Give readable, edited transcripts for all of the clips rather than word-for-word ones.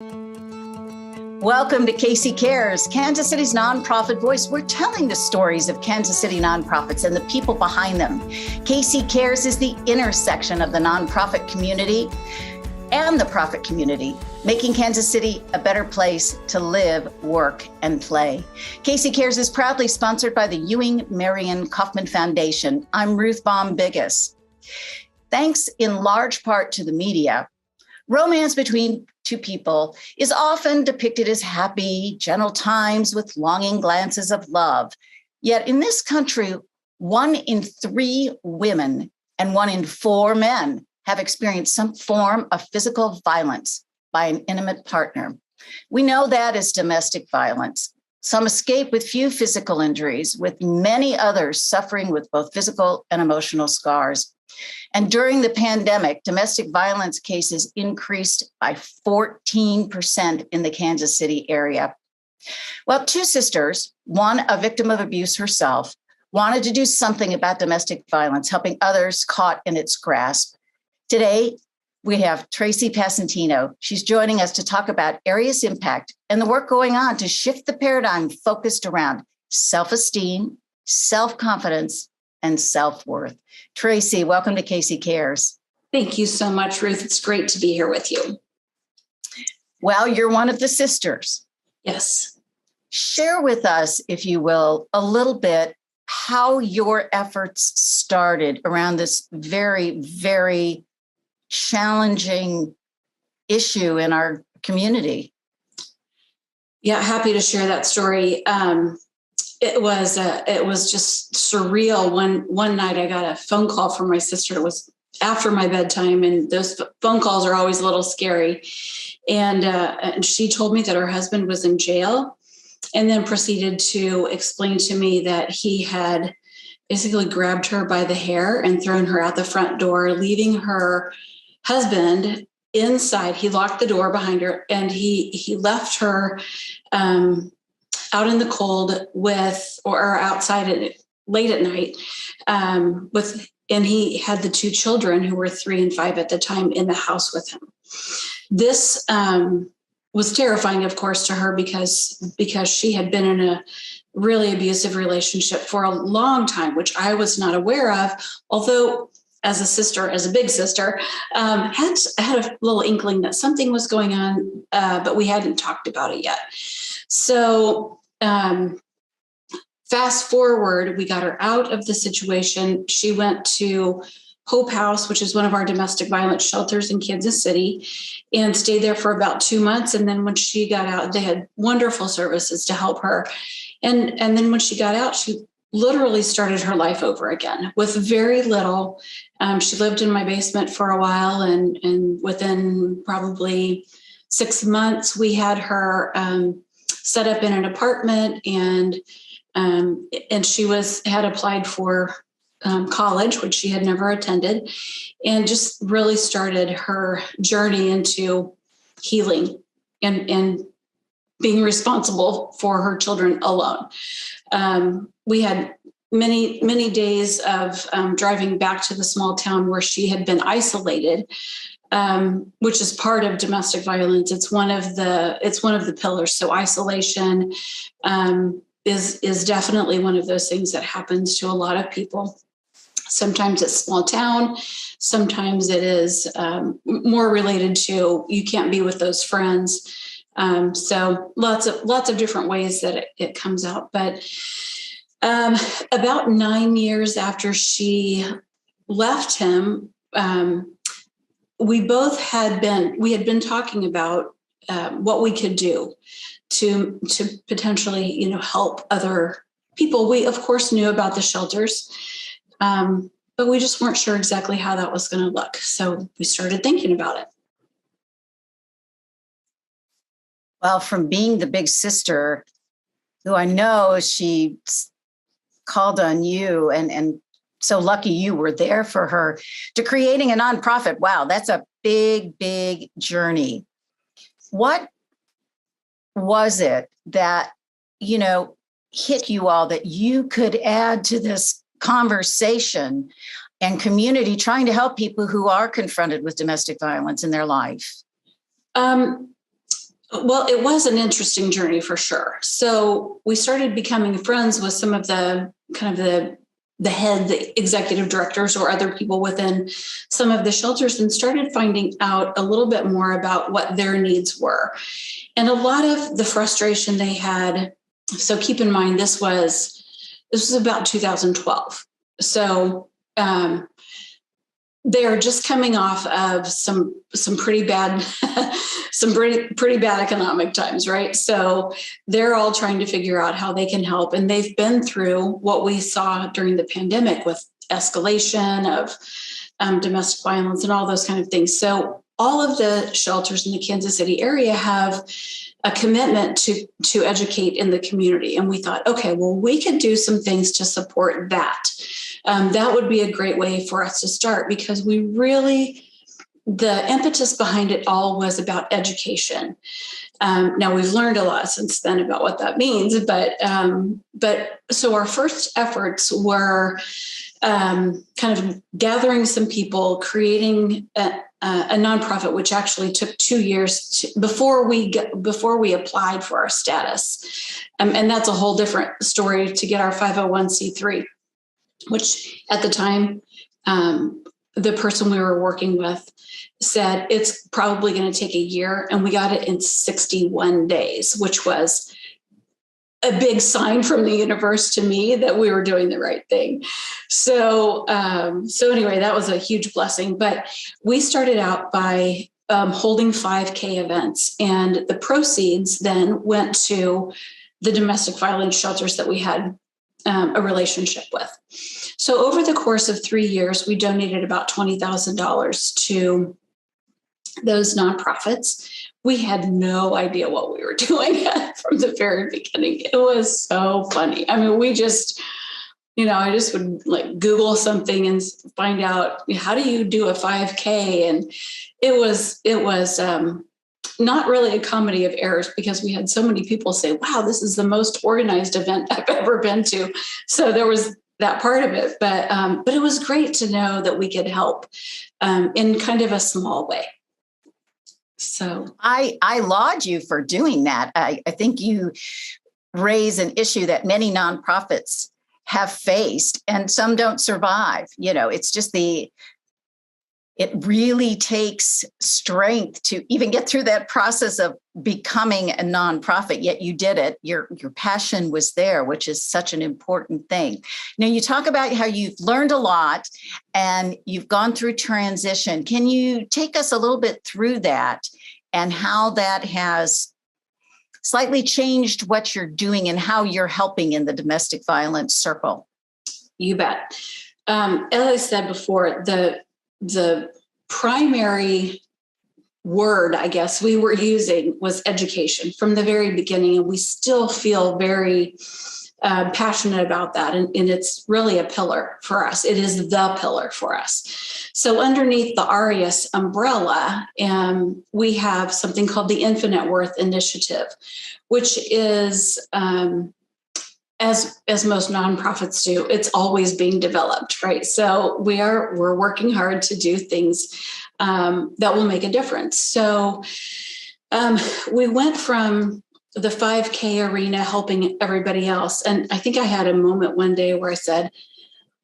Welcome to KC Cares, Kansas City's nonprofit voice. We're telling the stories of Kansas City nonprofits and the people behind them. KC Cares is the intersection of the nonprofit community and the profit community, making Kansas City a better place to live, work, and play. KC Cares is proudly sponsored by the Ewing Marion Kauffman Foundation. I'm Ruth Baum-Biggis. Thanks in large part to the media, romance between two people is often depicted as happy, gentle times with longing glances of love. Yet in this country, 1 in 3 women and 1 in 4 men have experienced some form of physical violence by an intimate partner. We know that as domestic violence. Some escape with few physical injuries, with many others suffering with both physical and emotional scars. And during the pandemic, domestic violence cases increased by 14% in the Kansas City area. Well, 2 sisters, one a victim of abuse herself, wanted to do something about domestic violence, helping others caught in its grasp. Today, we have Tracy Passantino. She's joining us to talk about Aureus Impact and the work going on to shift the paradigm focused around self-esteem, self-confidence, and self-worth. Tracy, welcome to KC Cares. Thank you so much, Ruth. It's great to be here with you. Well, you're one of the sisters. Yes. Share with us, if you will, a little bit how your efforts started around this very, very challenging issue in our community. Yeah, happy to share that story. It was just surreal. One night I got a phone call from my sister. It was after my bedtime, and those phone calls are always a little scary. And she told me that her husband was in jail, and then proceeded to explain to me that he had basically grabbed her by the hair and thrown her out the front door, leaving her husband inside. He locked the door behind her, and he left her out in the cold or outside late at night and he had the 2 children who were 3 and 5 at the time in the house with him. This was terrifying, of course, to her because she had been in a really abusive relationship for a long time, which I was not aware of, although as a big sister, had a little inkling that something was going on, but we hadn't talked about it yet. So fast forward, we got her out of the situation. She went to Hope House, which is one of our domestic violence shelters in Kansas City, and stayed there for about 2 months. And then when she got out, they had wonderful services to help her. And then when she got out, she literally started her life over again with very little. She lived in my basement for a while, and within probably 6 months, we had her set up in an apartment, and she had applied for college, which she had never attended, and just really started her journey into healing and being responsible for her children alone. We had many days of driving back to the small town where she had been isolated, which is part of domestic violence. It's one of the pillars. So isolation is definitely one of those things that happens to a lot of people. Sometimes it's small town. Sometimes it is more related to you can't be with those friends. So lots of different ways that it comes out. But about 9 years after she left him, we had been talking about what we could do to potentially, help other people. We of course knew about the shelters, but we just weren't sure exactly how that was going to look. So we started thinking about it. Well, from being the big sister, who I know she called on you and so lucky you were there for her, to creating a nonprofit. Wow, that's a big, big journey. What was it that, hit you all that you could add to this conversation and community trying to help people who are confronted with domestic violence in their life? Well, it was an interesting journey for sure. So we started becoming friends with some of the kind of the executive directors or other people within some of the shelters, and started finding out a little bit more about what their needs were. And a lot of the frustration they had. So keep in mind, this was about 2012. So they are just coming off of some pretty bad pretty bad economic times, right? So they're all trying to figure out how they can help, and they've been through what we saw during the pandemic with escalation of domestic violence and all those kind of things. So all of the shelters in the Kansas City area have a commitment to educate in the community. And we thought, okay, well, we could do some things to support that. That would be a great way for us to start, because the impetus behind it all was about education. Now we've learned a lot since then about what that means, but so our first efforts were kind of gathering some people, creating a nonprofit, which actually took 2 years before we applied for our status. And that's a whole different story to get our 501c3, which at the time, the person we were working with said it's probably going to take a year, and we got it in 61 days, which was a big sign from the universe to me that we were doing the right thing. So anyway, that was a huge blessing. But we started out by holding 5K events, and the proceeds then went to the domestic violence shelters that we had a relationship with. So over the course of 3 years, we donated about $20,000 to those nonprofits. We had no idea what we were doing from the very beginning. It was so funny. I mean, I just would like Google something and find out, how do you do a 5K? And it was not really a comedy of errors, because we had so many people say, wow, this is the most organized event I've ever been to. So there was that part of it, but it was great to know that we could help in kind of a small way. So I laud you for doing that. I think you raise an issue that many nonprofits have faced, and some don't survive. It's just it really takes strength to even get through that process of becoming a nonprofit, yet you did it. Your passion was there, which is such an important thing. Now, you talk about how you've learned a lot and you've gone through transition. Can you take us a little bit through that and how that has slightly changed what you're doing and how you're helping in the domestic violence circle? You bet. As I said before, the primary word, I guess, we were using was education from the very beginning. And we still feel very passionate about that. And it's really a pillar for us. It is the pillar for us. So underneath the Aureus umbrella, we have something called the Infinite Worth Initiative, which is, as most nonprofits do, it's always being developed, right? So we're working hard to do things that will make a difference. So we went from the 5K arena helping everybody else. And I think I had a moment one day where I said,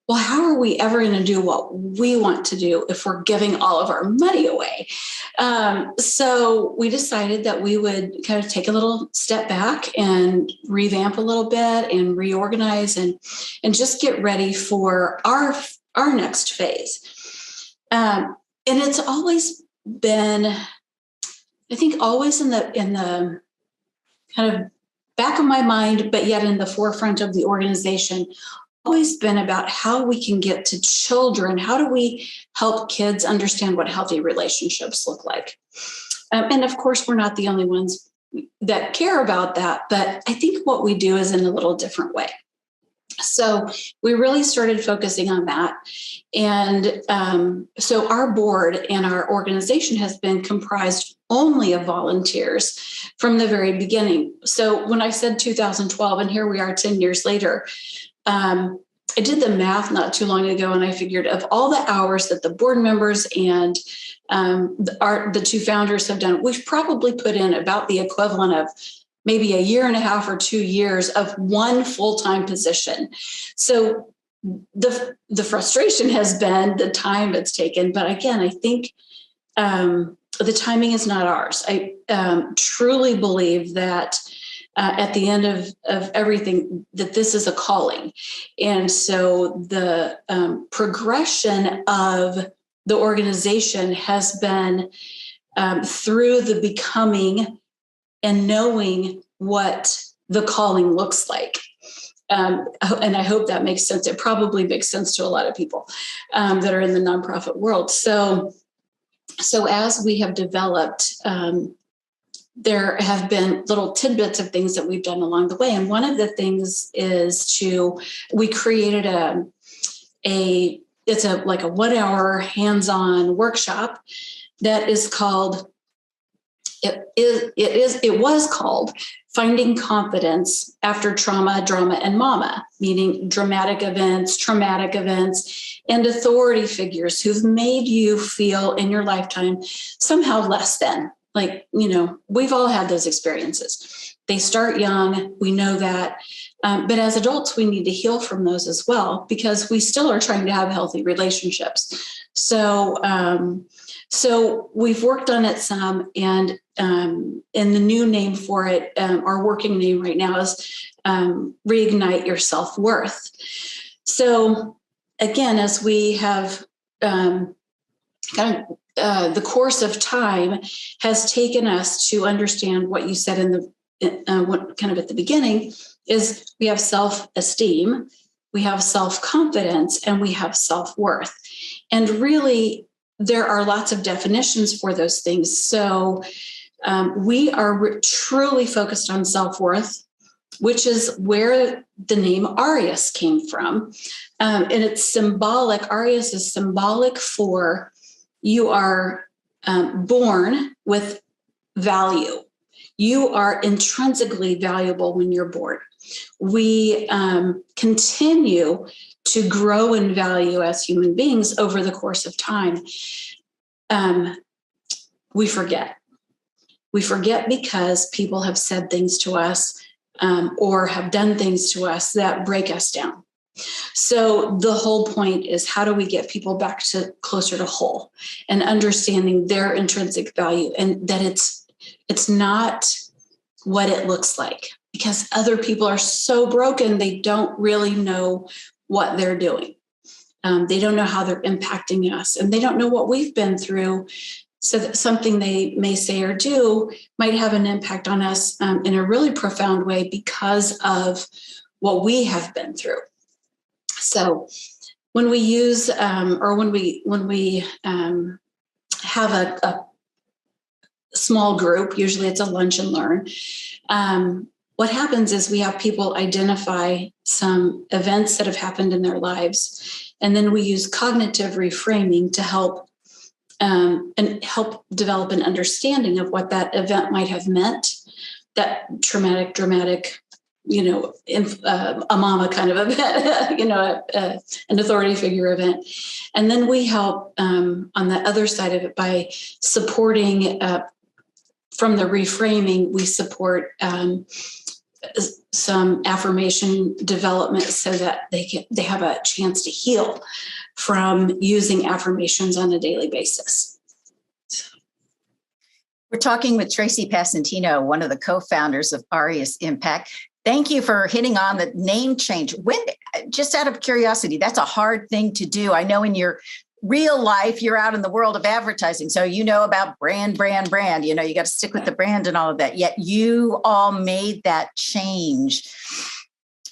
well, how are we ever going to do what we want to do if we're giving all of our money away? So we decided that we would kind of take a little step back and revamp a little bit and reorganize and just get ready for our next phase. And it's always been, I think, always in the kind of back of my mind, but yet in the forefront of the organization, always been about how we can get to children. How do we help kids understand what healthy relationships look like? And of course, we're not the only ones that care about that, but I think what we do is in a little different way. So we really started focusing on that. And so our board and our organization has been comprised only of volunteers from the very beginning. So when I said 2012, and here we are 10 years later, I did the math not too long ago, and I figured of all the hours that the board members and the two founders have done, we've probably put in about the equivalent of maybe a year and a half or 2 years of one full-time position. So the frustration has been the time it's taken. But again, I think the timing is not ours. I truly believe that at the end of everything, that this is a calling. And so the progression of the organization has been through the becoming and knowing what the calling looks like. And I hope that makes sense. It probably makes sense to a lot of people that are in the nonprofit world. So as we have developed, there have been little tidbits of things that we've done along the way. And one of the things is we created it's like a 1 hour hands-on workshop that is called, it was called Finding Confidence After Trauma, Drama, and Mama, meaning dramatic events, traumatic events, and authority figures who've made you feel in your lifetime somehow less than. Like, we've all had those experiences. They start young, we know that. But as adults, we need to heal from those as well, because we still are trying to have healthy relationships. So we've worked on it some, and the new name for it, our working name right now is Reignite Your Self-Worth. So again, as we have the course of time has taken us to understand what you said what kind of at the beginning is, we have self-esteem, we have self-confidence, and we have self-worth. And really, there are lots of definitions for those things. So we are truly focused on self-worth, which is where the name Aureus came from. And it's symbolic. Aureus is symbolic for you are born with value. You are intrinsically valuable when you're born. We continue to grow in value as human beings over the course of time. We forget. We forget because people have said things to us or have done things to us that break us down. So the whole point is, how do we get people back to closer to whole and understanding their intrinsic value, and that it's not what it looks like, because other people are so broken, they don't really know what they're doing. They don't know how they're impacting us, and they don't know what we've been through. So that something they may say or do might have an impact on us in a really profound way because of what we have been through. So when we use when we have a small group, usually it's a lunch and learn, what happens is we have people identify some events that have happened in their lives, and then we use cognitive reframing to help develop an understanding of what that event might have meant, that traumatic, dramatic, a mama kind of event, an authority figure event. And then we help on the other side of it by supporting from the reframing, we support some affirmation development so that they have a chance to heal from using affirmations on a daily basis. We're talking with Tracy Passantino, one of the co-founders of Aureus Impact. Thank you for hitting on the name change. Just out of curiosity, that's a hard thing to do. I know in your real life, you're out in the world of advertising, so you know about brand. You got to stick with the brand and all of that. Yet you all made that change.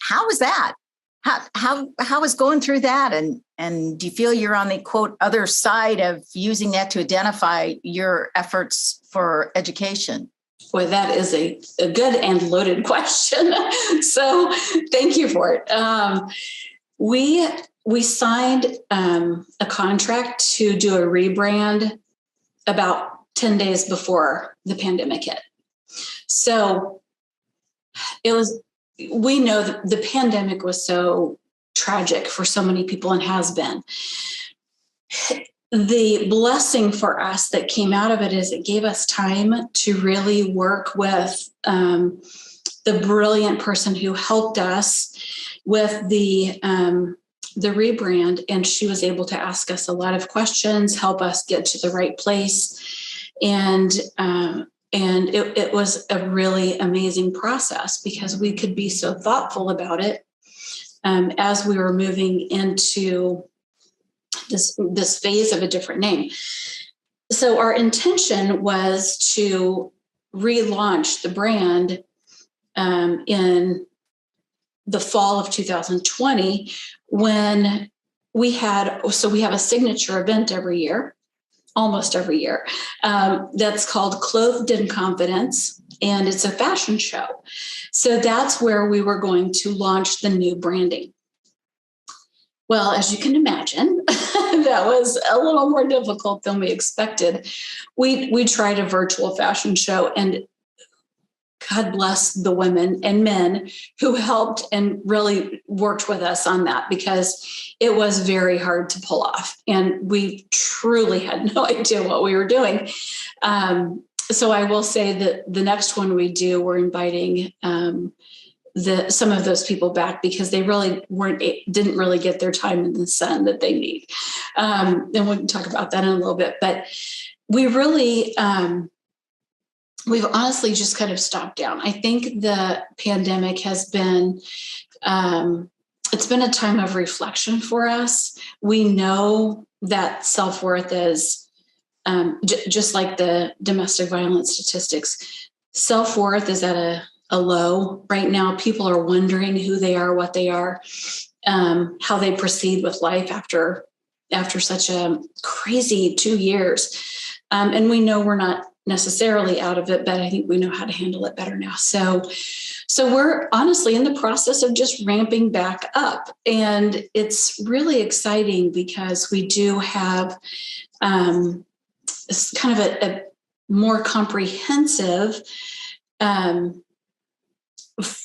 How was that? How was going through that? And do you feel you're on the quote other side of using that to identify your efforts for education? Boy, that is a good and loaded question. So thank you for it. We signed a contract to do a rebrand about 10 days before the pandemic hit. So we know that the pandemic was so tragic for so many people and has been. The blessing for us that came out of it is it gave us time to really work with the brilliant person who helped us with the rebrand, and she was able to ask us a lot of questions, help us get to the right place, and it was a really amazing process because we could be so thoughtful about it as we were moving into this phase of a different name. So our intention was to relaunch the brand in the fall of 2020 when we have a signature event every year, almost every year, that's called Clothed in Confidence, and it's a fashion show. So that's where we were going to launch the new branding. Well, as you can imagine, that was a little more difficult than we expected. We tried a virtual fashion show, and God bless the women and men who helped and really worked with us on that, because it was very hard to pull off. And we truly had no idea what we were doing. So I will say that the next one we do, we're inviting some of those people back because they really didn't really get their time in the sun that they need. And we can talk about that in a little bit, but we really, we've honestly just kind of stopped down. I think the pandemic has been, it's been a time of reflection for us. We know that self-worth is just like the domestic violence statistics. Self-worth is at a low right now. People are wondering who they are, what they are, how they proceed with life after such a crazy 2 years. And we know we're not necessarily out of it, but I think we know how to handle it better now. So we're honestly in the process of just ramping back up. And it's really exciting because we do have kind of a more comprehensive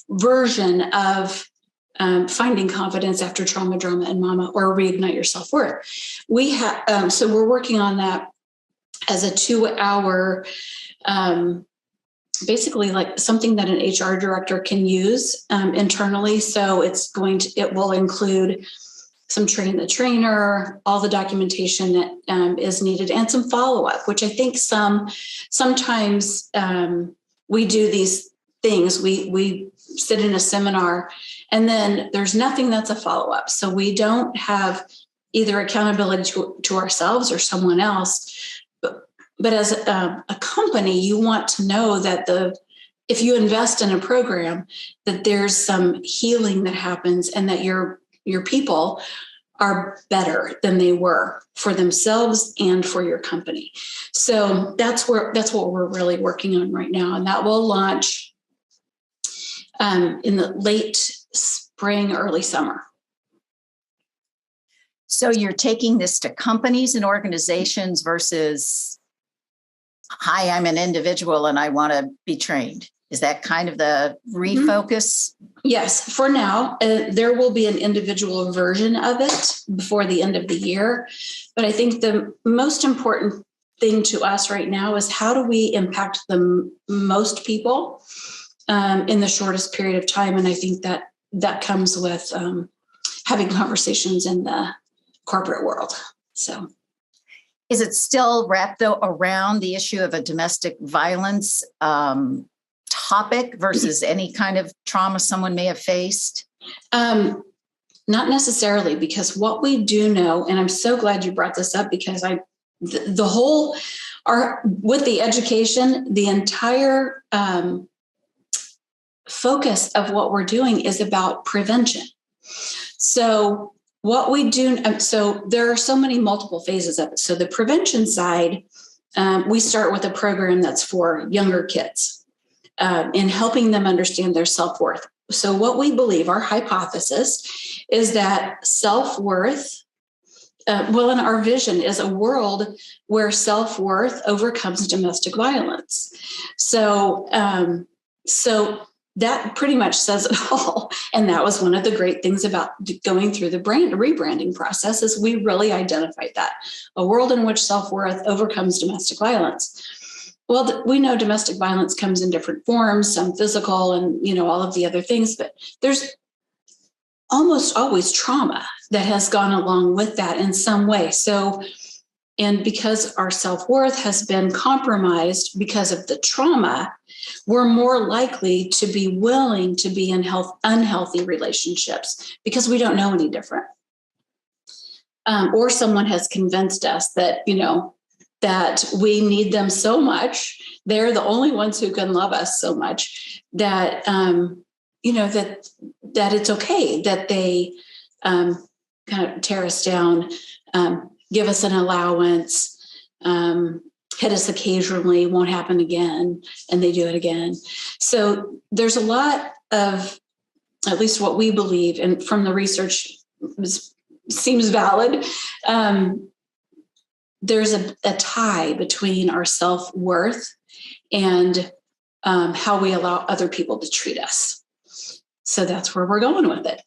version of finding confidence after trauma, drama, and mama, or reignite your self-worth. We have, so we're working on that as a 2-hour, basically like something that an HR director can use internally. So it will include some train the trainer, all the documentation that is needed, and some follow-up, which I think sometimes we do these things. We sit in a seminar and then there's nothing that's a follow-up. So we don't have either accountability to ourselves or someone else. But as a company, you want to know that if you invest in a program, that there's some healing that happens and that your people are better than they were for themselves and for your company. So that's what we're really working on right now. And that will launch in the late spring, early summer. So you're taking this to companies and organizations versus, hi, I'm an individual and I want to be trained. Is that kind of the refocus? Yes, for now. There will be an individual version of it before the end of the year. But I think the most important thing to us right now is how do we impact the most people in the shortest period of time? And I think that comes with having conversations in the corporate world. So, is it still wrapped though around the issue of a domestic violence topic versus any kind of trauma someone may have faced? Not necessarily, because what we do know, and I'm so glad you brought this up, because with the education, the entire focus of what we're doing is about prevention. So what we do, so there are so many multiple phases of it. So the prevention side, we start with a program that's for younger kids in helping them understand their self-worth. So what we believe, our hypothesis, is that self-worth, and our vision is a world where self-worth overcomes domestic violence. So that pretty much says it all. And that was one of the great things about going through the rebranding process, is we really identified that a world in which self-worth overcomes domestic violence. Well, we know domestic violence comes in different forms, some physical and, all of the other things, but there's almost always trauma that has gone along with that in some way. So, and because our self-worth has been compromised because of the trauma, we're more likely to be willing to be in unhealthy relationships because we don't know any different. Or someone has convinced us that, that we need them so much. They're the only ones who can love us so much that, that it's okay that they kind of tear us down, give us an allowance, hit us occasionally, won't happen again, and they do it again. So there's a lot of, at least what we believe, and from the research seems valid, there's a tie between our self-worth and how we allow other people to treat us. So that's where we're going with it.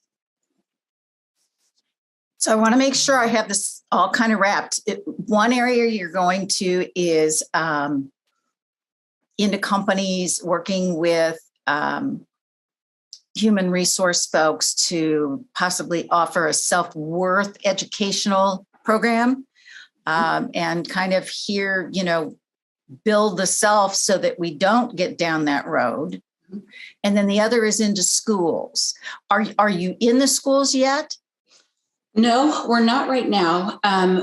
So I want to make sure I have this all kind of wrapped. One area you're going to is into companies working with human resource folks to possibly offer a self-worth educational program, and kind of here, build the self so that we don't get down that road. And then the other is into schools. Are you in the schools yet? No, we're not right now.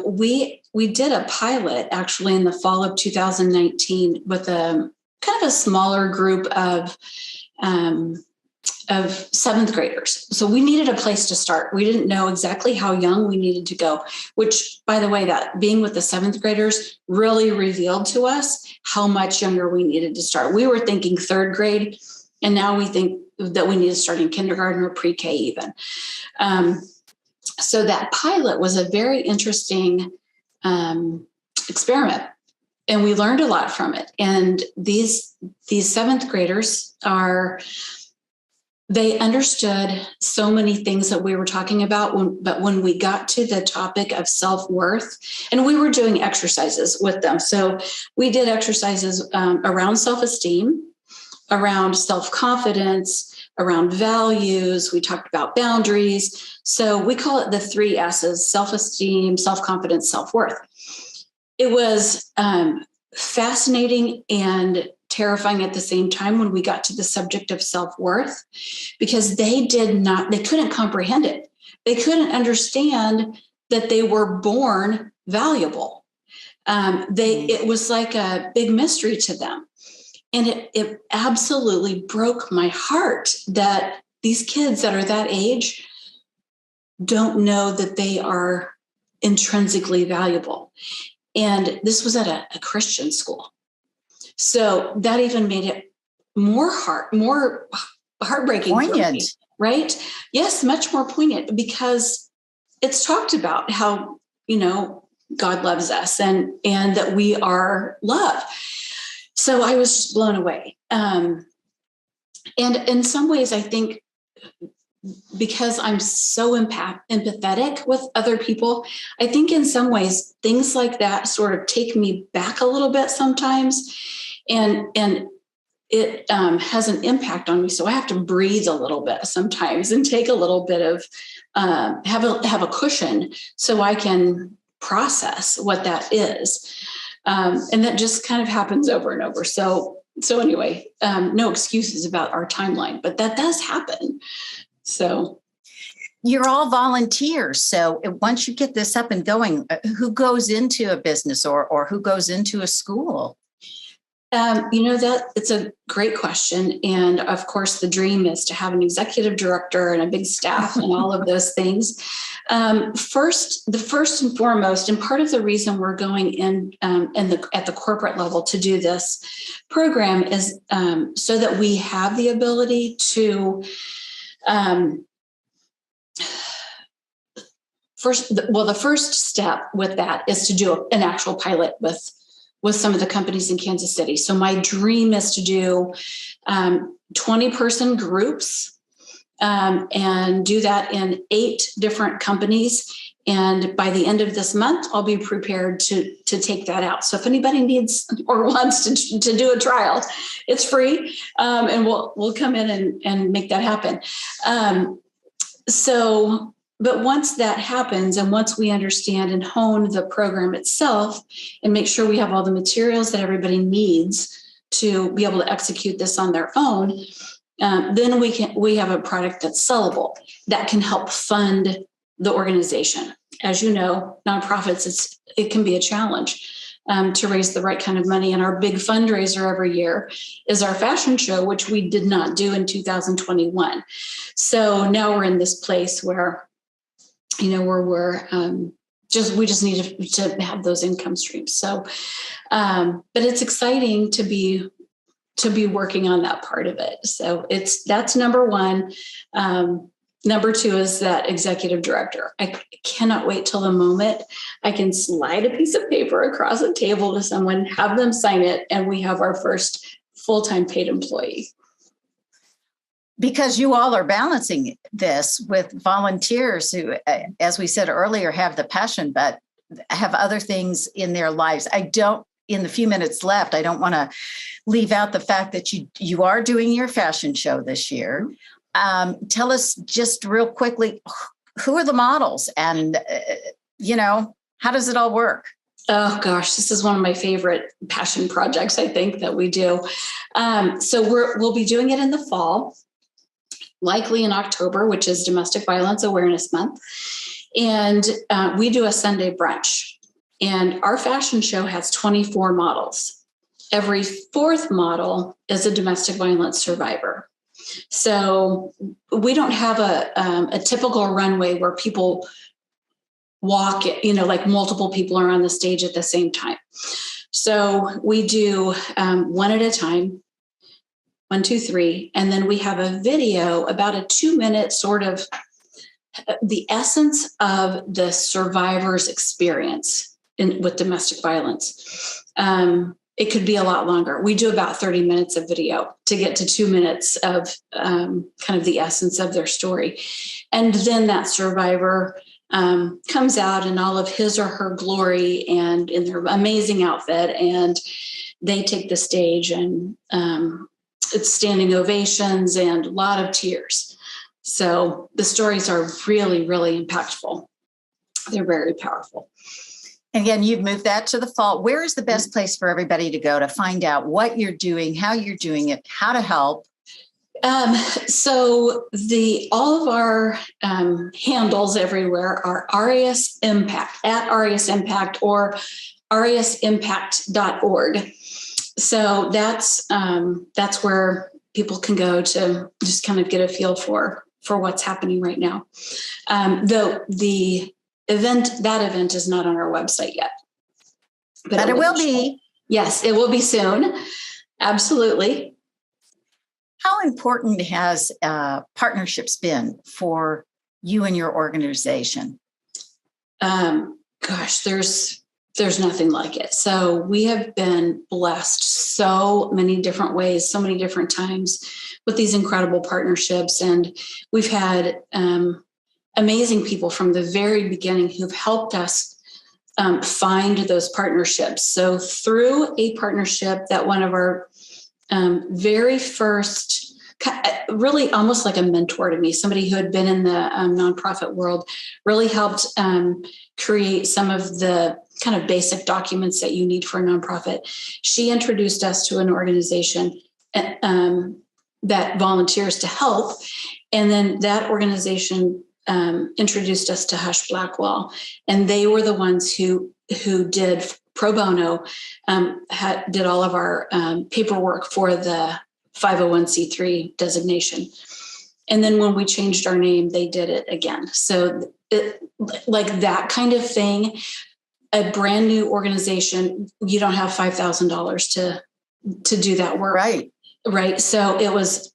We did a pilot actually in the fall of 2019 with a kind of a smaller group of seventh graders. So we needed a place to start. We didn't know exactly how young we needed to go, which, by the way, that being with the seventh graders really revealed to us how much younger we needed to start. We were thinking third grade, and now we think that we need to start in kindergarten or pre-K even. So that pilot was a very interesting experiment, and we learned a lot from it. And these seventh graders they understood so many things that we were talking about, but when we got to the topic of self-worth, and we were doing exercises with them. So we did exercises around self-esteem, around self-confidence, around values. We talked about boundaries. So we call it the 3 S's: self-esteem, self-confidence, self-worth. It was fascinating and terrifying at the same time when we got to the subject of self-worth, because they couldn't comprehend it. They couldn't understand that they were born valuable. It was like a big mystery to them. And it absolutely broke my heart that these kids that are that age don't know that they are intrinsically valuable. And this was at a Christian school. So that even made it more heartbreaking. Poignant. Right? Yes, much more poignant, because it's talked about how, God loves us and that we are love. So I was just blown away. And in some ways, I think because I'm so empathetic with other people, I think in some ways, things like that sort of take me back a little bit sometimes. And it has an impact on me. So I have to breathe a little bit sometimes and take a little bit of, have a cushion so I can process what that is. And that just kind of happens over and over. So anyway, no excuses about our timeline, but that does happen. So you're all volunteers. So once you get this up and going, who goes into a business or who goes into a school? That it's a great question. And of course, the dream is to have an executive director and a big staff and all of those things. The first and foremost, and part of the reason we're going in at the corporate level to do this program is so that we have the ability to the first step with that is to do an actual pilot with with some of the companies in Kansas City. So my dream is to do 20-person groups and do that in 8 different companies. And by the end of this month, I'll be prepared to take that out. So if anybody needs or wants to do a trial, it's free, and we'll come in and make that happen. But once that happens, and once we understand and hone the program itself, and make sure we have all the materials that everybody needs to be able to execute this on their own, then we have a product that's sellable that can help fund the organization. As you know, nonprofits, it can be a challenge to raise the right kind of money. And our big fundraiser every year is our fashion show, which we did not do in 2021. So now we're in this place where, we're we just need to have those income streams. So, but it's exciting to be working on that part of it. So that's number one. Number 2 is that executive director. I cannot wait till the moment I can slide a piece of paper across a table to someone, have them sign it, and we have our first full-time paid employee. Because you all are balancing this with volunteers who, as we said earlier, have the passion, but have other things in their lives. In the few minutes left, I don't want to leave out the fact that you are doing your fashion show this year. Tell us just real quickly, who are the models and, how does it all work? Oh gosh, this is one of my favorite passion projects, I think, that we do. So we'll be doing it in the fall, likely in October, which is Domestic Violence Awareness Month. And we do a Sunday brunch. And our fashion show has 24 models. Every 4th model is a domestic violence survivor. So we don't have a typical runway where people walk, like multiple people are on the stage at the same time. So we do one at a time, 1, 2, 3. And then we have a video, about a 2-minute sort of the essence of the survivor's experience with domestic violence. It could be a lot longer. We do about 30 minutes of video to get to 2 minutes of kind of the essence of their story. And then that survivor comes out in all of his or her glory and in their amazing outfit, and they take the stage, and it's standing ovations and a lot of tears. So the stories are really, really impactful. They're very powerful. Again, you've moved that to the fall. Where is the best place for everybody to go to find out what you're doing, how you're doing it, how to help? So all of our handles everywhere are Aureus Impact, at Aureus Impact, or aureusimpact.org. So that's where people can go to just kind of get a feel for what's happening right now. Though the that event is not on our website yet. But it will be. Yes, it will be soon. Absolutely. How important has partnerships been for you and your organization? Gosh, there's nothing like it. So we have been blessed so many different ways, so many different times with these incredible partnerships. And we've had amazing people from the very beginning who've helped us find those partnerships. So through a partnership that one of our very first, really almost like a mentor to me, somebody who had been in the nonprofit world, really helped create some of the kind of basic documents that you need for a nonprofit. She introduced us to an organization that volunteers to help. And then that organization introduced us to Hush Blackwell, and they were the ones who did pro bono, did all of our paperwork for the 501c3 designation. And then when we changed our name, they did it again. So like that kind of thing, a brand new organization, you don't have $5,000 to do that work. Right. So it was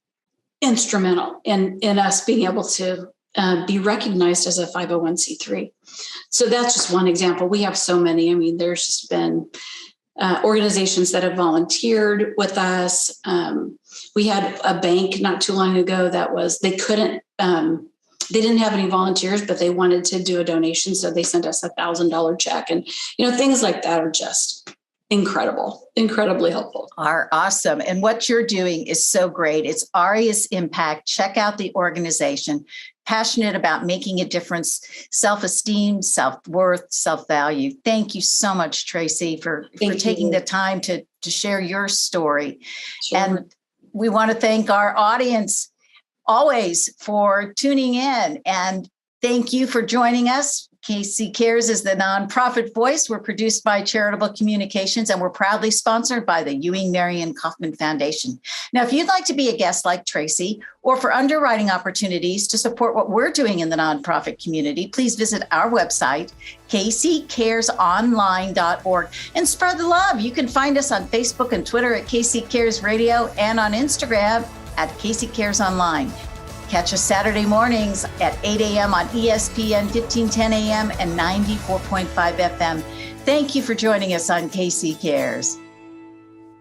instrumental in us being able to be recognized as a 501c3. So that's just one example. We have so many. I mean, there's just been organizations that have volunteered with us. We had a bank not too long ago they didn't have any volunteers, but they wanted to do a donation. So they sent us $1,000 check, and, things like that are just incredible, incredibly helpful. Are awesome. And what you're doing is so great. It's Aureus Impact. Check out the organization. Passionate about making a difference, self-esteem, self-worth, self-value. Thank you so much, Tracy, for taking the time to share your story. Sure. And we want to thank our audience always for tuning in. And thank you for joining us. KC Cares is the nonprofit voice. We're produced by Charitable Communications, and we're proudly sponsored by the Ewing Marion Kaufman Foundation. Now, if you'd like to be a guest like Tracy, or for underwriting opportunities to support what we're doing in the nonprofit community, please visit our website, kccaresonline.org, and spread the love. You can find us on Facebook and Twitter at KC Cares Radio, and on Instagram at KC Cares Online. Catch us Saturday mornings at 8 a.m. on ESPN 1510 a.m. and 94.5 FM. Thank you for joining us on KC Cares.